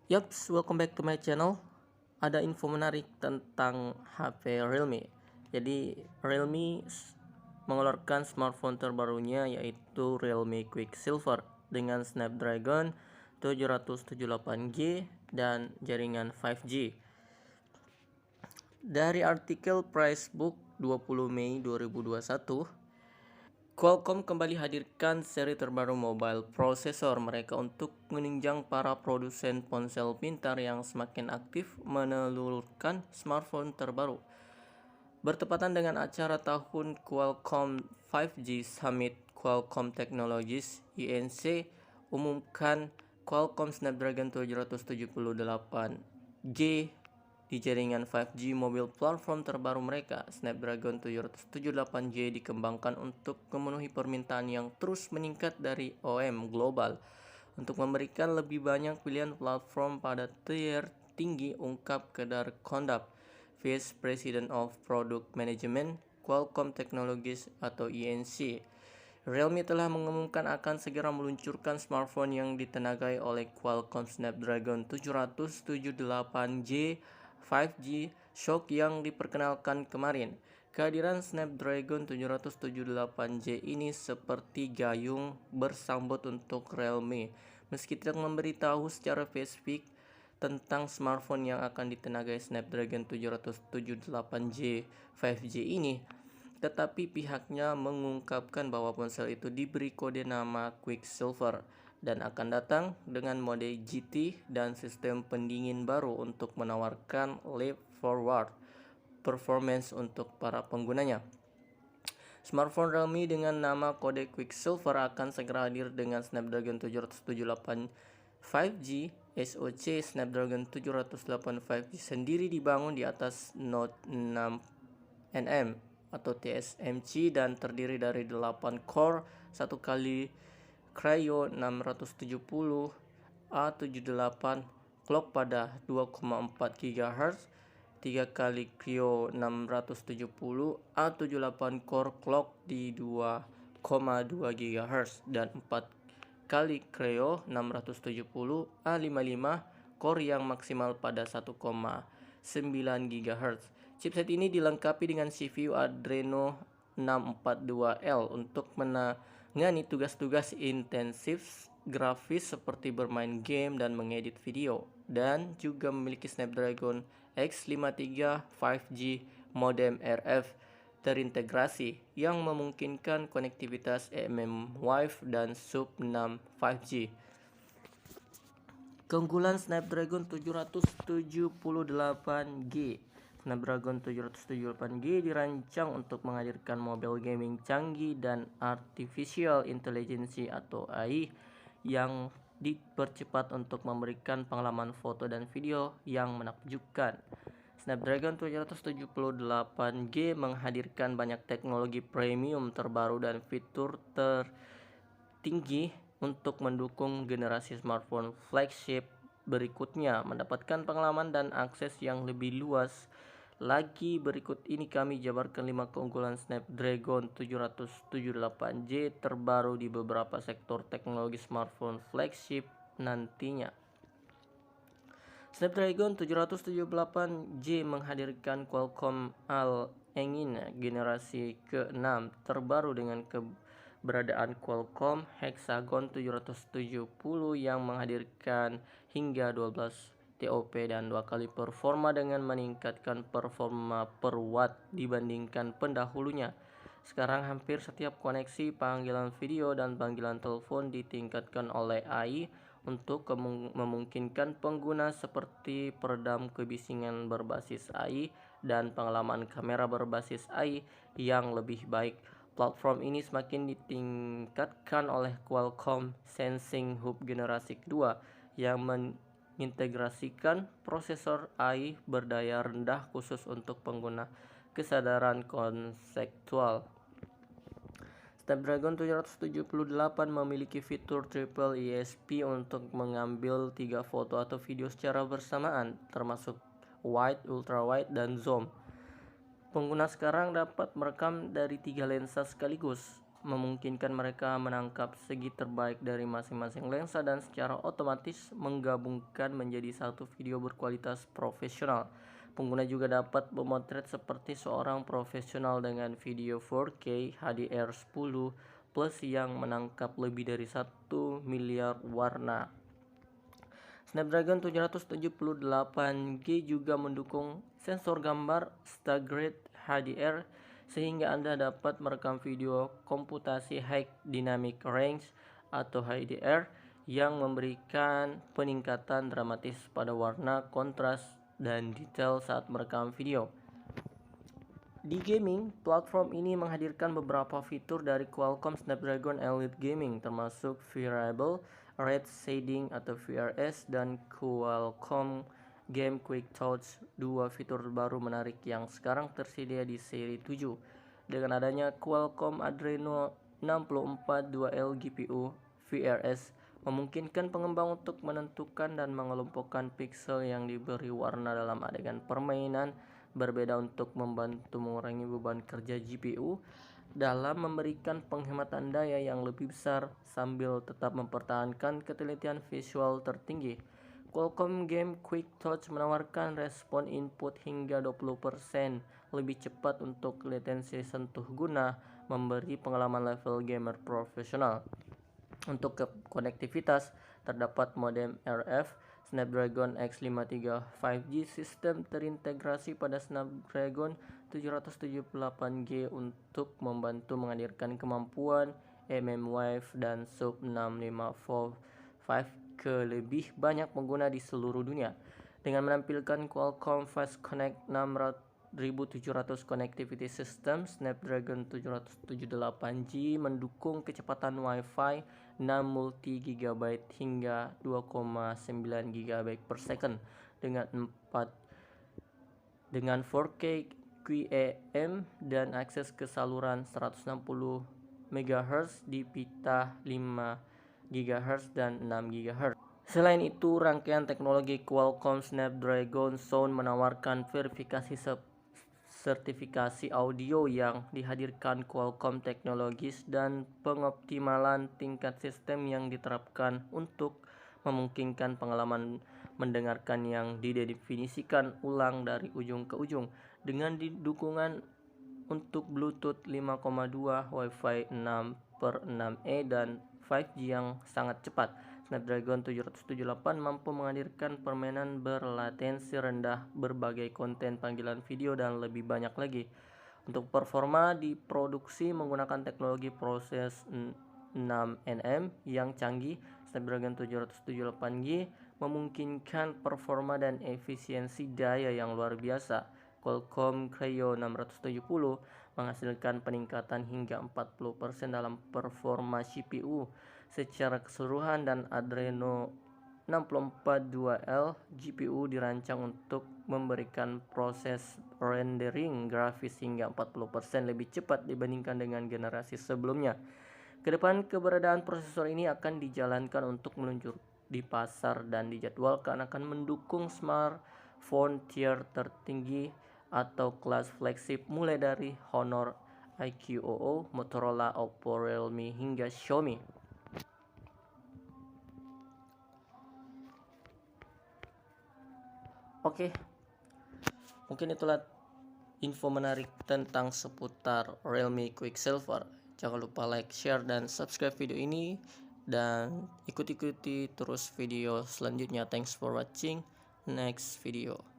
Yups, welcome back to my channel. Ada info menarik tentang HP Realme. Jadi, mengeluarkan smartphone terbarunya yaitu Realme Quicksilver dengan Snapdragon 778G dan jaringan 5G. Dari artikel Pricebook 20 Mei 2021, Qualcomm kembali hadirkan seri terbaru mobile processor mereka untuk menunjang para produsen ponsel pintar yang semakin aktif menelurkan smartphone terbaru. Bertepatan dengan acara tahun Qualcomm 5G Summit, Qualcomm Technologies (INC) umumkan Qualcomm Snapdragon 778G di jaringan 5G mobil platform terbaru mereka. Snapdragon 778G dikembangkan untuk memenuhi permintaan yang terus meningkat dari OEM global untuk memberikan lebih banyak pilihan platform pada tier tinggi, ungkap Kedar Kondap, Vice President of Product Management Qualcomm Technologies atau INC. Realme telah mengumumkan akan segera meluncurkan smartphone yang ditenagai oleh Qualcomm Snapdragon 778G 5G Shock yang diperkenalkan kemarin. Kehadiran Snapdragon 778J ini seperti gayung bersambut untuk Realme, meski tidak memberitahu secara spesifik tentang smartphone yang akan ditenagai Snapdragon 778J 5G ini. Tetapi pihaknya mengungkapkan bahwa ponsel itu diberi kode nama Quicksilver dan akan datang dengan mode GT dan sistem pendingin baru untuk menawarkan leap forward performance untuk para penggunanya. Smartphone Realme dengan nama kode Quicksilver akan segera hadir dengan Snapdragon 778 5G SoC. Snapdragon 708 5G sendiri dibangun di atas Note 6 NM atau TSMC dan terdiri dari 8 core, 1 kali Cryo 670 A78 clock pada 2,4 GHz, 3 kali Cryo 670 A78 core clock di 2,2 GHz dan 4 kali Cryo 670 A55 core yang maksimal pada 1,9 GHz. Chipset ini dilengkapi dengan CPU Adreno 642L untuk menangani tugas-tugas intensif grafis seperti bermain game dan mengedit video, dan juga memiliki Snapdragon X53 5G modem RF terintegrasi yang memungkinkan konektivitas mmWave dan Sub-6 5G. Keunggulan Snapdragon 778G. Snapdragon 778G dirancang untuk menghadirkan mobile gaming canggih dan artificial intelligence atau AI yang dipercepat untuk memberikan pengalaman foto dan video yang menakjubkan. Snapdragon 778G menghadirkan banyak teknologi premium terbaru dan fitur tertinggi untuk mendukung generasi smartphone flagship berikutnya, mendapatkan pengalaman dan akses yang lebih luas lagi. Berikut ini kami jabarkan 5 keunggulan Snapdragon 778J terbaru di beberapa sektor teknologi smartphone flagship nantinya. Snapdragon 778J menghadirkan Qualcomm Al-Engine generasi ke-6 terbaru dengan keberadaan Qualcomm Hexagon 770 yang menghadirkan hingga 12 TOP dan 2 kali performa dengan meningkatkan performa per watt dibandingkan pendahulunya. Sekarang hampir setiap koneksi panggilan video dan panggilan telepon ditingkatkan oleh AI untuk memungkinkan pengguna seperti peredam kebisingan berbasis AI dan pengalaman kamera berbasis AI yang lebih baik. Platform ini semakin ditingkatkan oleh Qualcomm Sensing Hub generasi kedua yang mengintegrasikan prosesor AI berdaya rendah khusus untuk pengguna kesadaran konseptual. Snapdragon 778 memiliki fitur Triple ESP untuk mengambil 3 foto atau video secara bersamaan, termasuk wide, ultrawide, dan zoom. Pengguna sekarang dapat merekam dari 3 lensa sekaligus. memungkinkan mereka menangkap segi terbaik dari masing-masing lensa dan secara otomatis menggabungkan menjadi satu video berkualitas profesional. Pengguna juga dapat memotret seperti seorang profesional dengan video 4K HDR10 plus yang menangkap lebih dari 1 miliar warna. Snapdragon 778G juga mendukung sensor gambar Stargate HDR sehingga Anda dapat merekam video komputasi High Dynamic Range atau HDR yang memberikan peningkatan dramatis pada warna, kontras, dan detail saat merekam video. Di gaming, platform ini menghadirkan beberapa fitur dari Qualcomm Snapdragon Elite Gaming termasuk Variable Red Shading atau VRS dan Qualcomm Game Quick Touch, dua fitur baru menarik yang sekarang tersedia di seri 7. Dengan adanya Qualcomm Adreno 64 2L GPU, VRS memungkinkan pengembang untuk menentukan dan mengelompokkan pixel yang diberi warna dalam adegan permainan berbeda untuk membantu mengurangi beban kerja GPU dalam memberikan penghematan daya yang lebih besar sambil tetap mempertahankan ketelitian visual tertinggi. Qualcomm Game Quick Touch menawarkan respon input hingga 20% lebih cepat untuk latensi sentuh guna memberi pengalaman level gamer profesional. Untuk konektivitas, terdapat modem RF Snapdragon X53 5G sistem terintegrasi pada Snapdragon 778G untuk membantu menghadirkan kemampuan mmWave dan sub 654 ke lebih banyak pengguna di seluruh dunia. Dengan menampilkan Qualcomm Fast Connect 6700 Connectivity System, Snapdragon 778G mendukung kecepatan Wi-Fi 6 multi GB hingga 2,9 GB per second dengan 4K QAM dan akses ke saluran 160 MHz di pita 5 GHz dan 6 GHz. Selain itu, rangkaian teknologi Qualcomm Snapdragon Sound menawarkan sertifikasi audio yang dihadirkan Qualcomm Technologies dan pengoptimalan tingkat sistem yang diterapkan untuk memungkinkan pengalaman mendengarkan yang didefinisikan ulang dari ujung ke ujung dengan dukungan untuk Bluetooth 5,2, Wi-Fi 6/6E dan 5G yang sangat cepat. Snapdragon 778 mampu menghadirkan permainan berlatensi rendah, berbagai konten panggilan video, dan lebih banyak lagi. Untuk performa diproduksi menggunakan teknologi proses 6nm yang canggih. Snapdragon 778G memungkinkan performa dan efisiensi daya yang luar biasa. Qualcomm Creo 670 menghasilkan peningkatan hingga 40% dalam performa CPU secara keseluruhan, dan Adreno 64 2L GPU dirancang untuk memberikan proses rendering grafis hingga 40% lebih cepat dibandingkan dengan generasi sebelumnya. Kedepan, keberadaan prosesor ini akan dijalankan untuk meluncur di pasar dan dijadwalkan akan mendukung smartphone tier tertinggi atau kelas flagship mulai dari Honor, iQOO, Motorola, Oppo, Realme hingga Xiaomi. Oke, mungkin itulah info menarik tentang seputar Realme Quicksilver. Jangan lupa like, share, dan subscribe video ini, dan ikuti terus video selanjutnya. Thanks for watching next video.